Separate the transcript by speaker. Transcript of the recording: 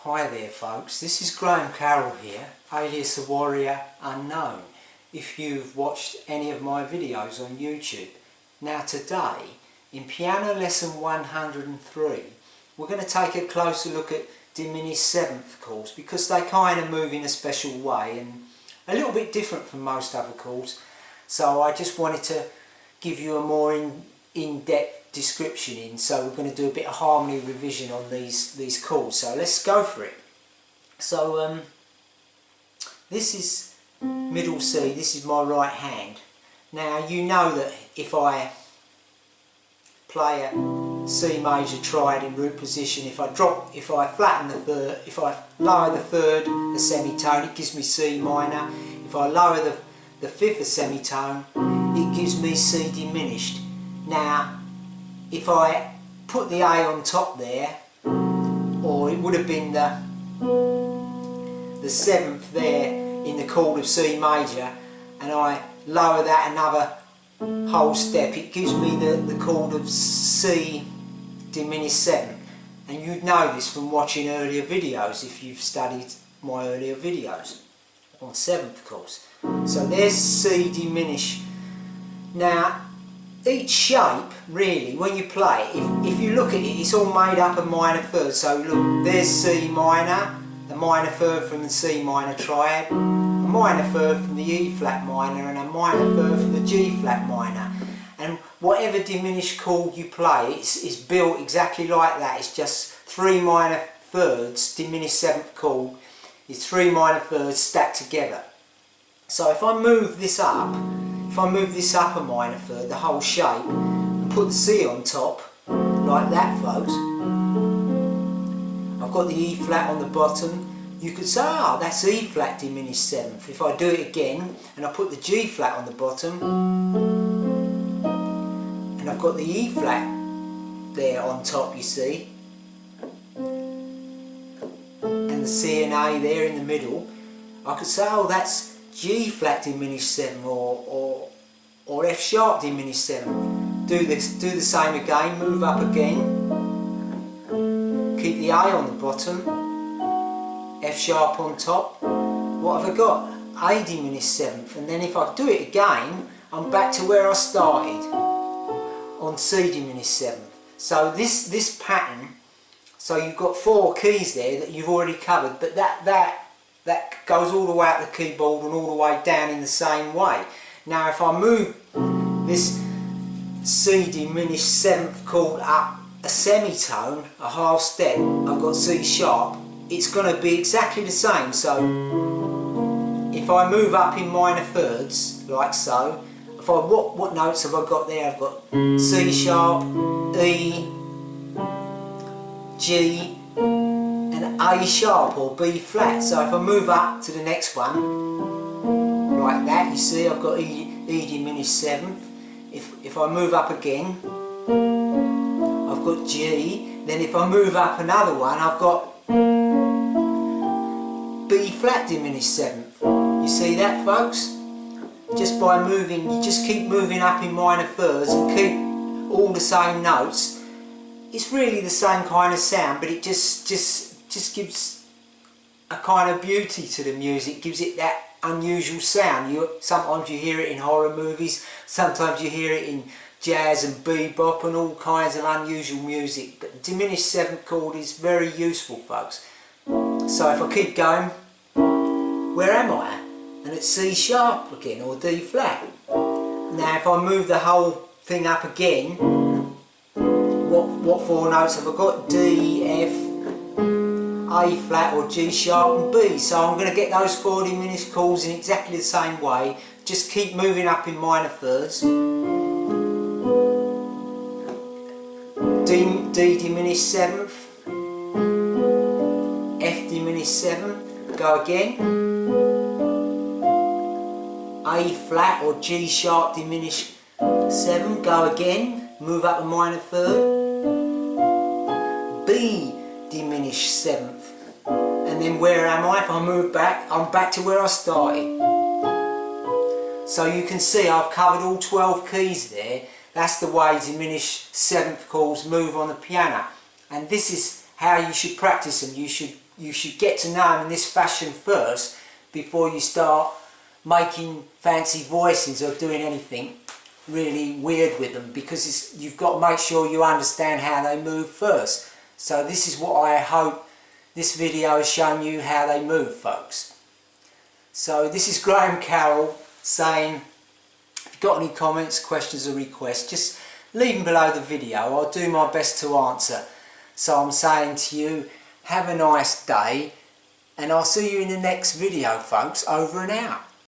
Speaker 1: Hi there folks, this is Carroll here, alias the Warrior Unknown, if you've watched any of my videos on YouTube. Now today, in piano lesson 103, we're going to take a closer look at diminished seventh chords because they kind of move in a special way and a little bit different from most other chords. So I just wanted to give you a more in-depth description so we're going to do a bit of harmony revision on these chords, so let's go for it. So this is middle C, this is my right hand. Now you know that if I play a C major triad in root position, if I flatten the third, if I lower the third a semitone, it gives me C minor. If I lower the fifth a semitone, it gives me C diminished. Now if I put the A on top there, or it would have been the seventh there in the chord of C major, and I lower that another whole step, it gives me the chord of C diminished seventh. And you'd know this from watching earlier videos if you've studied my earlier videos on seventh chords. So there's C diminished. Now each shape, really, when you play, if you look at it, it's all made up of minor thirds. So look, there's C minor, a minor third from the C minor triad, a minor third from the E flat minor, and a minor third from the G flat minor. And whatever diminished chord you play, it's built exactly like that. It's just three minor thirds. Diminished seventh chord is three minor thirds stacked together. So if I move this up, if I move this up a minor third, the whole shape, and put the C on top, like that folks, I've got the E flat on the bottom. You could say, that's E flat diminished seventh. If I do it again, and I put the G flat on the bottom, and I've got the E flat there on top, you see, and the C and A there in the middle, I could say, that's G flat diminished 7 or F sharp diminished 7. Do the same again, move up again, keep the A on the bottom, F sharp on top. What have I got? A diminished 7th, and then if I do it again, I'm back to where I started on C diminished 7th. So this pattern, so you've got 4 keys there that you've already covered, but that goes all the way up the keyboard and all the way down in the same way. Now if I move this C diminished 7th chord up a semitone, a half step, I've got C sharp, it's going to be exactly the same. So if I move up in minor thirds, like so, if I what notes have I got there? I've got C sharp, E, G, and A sharp or B flat. So if I move up to the next one, like that, you see I've got E diminished 7th. If I move up again, I've got G. Then if I move up another one, I've got B flat diminished 7th. You see that, folks? Just by moving, you just keep moving up in minor thirds and keep all the same notes. It's really the same kind of sound, but it just gives a kind of beauty to the music, gives it that unusual sound. Sometimes you hear it in horror movies, sometimes you hear it in jazz and bebop and all kinds of unusual music, but the diminished 7th chord is very useful, folks. So if I keep going, where am I? And it's C sharp again, or D flat. Now if I move the whole thing up again, what 4 notes have I got? D, F, A flat or G sharp and B. So I'm going to get those 4 diminished chords in exactly the same way. Just keep moving up in minor thirds. D diminished 7th, F diminished 7th, go again, A flat or G sharp diminished 7, go again, move up a minor third, B diminished 7th, and then where am I? If I move back, I'm back to where I started. So you can see I've covered all 12 keys there. That's the way diminished 7th chords move on the piano, and this is how you should practice them. You should you should get to know them in this fashion first before you start making fancy voices or doing anything really weird with them, because you've got to make sure you understand how they move first. So this is what I hope this video has shown you, how they move, folks. So this is Graham Carroll saying, if you've got any comments, questions or requests, just leave them below the video. I'll do my best to answer. So I'm saying to you, have a nice day, and I'll see you in the next video, folks. Over and out.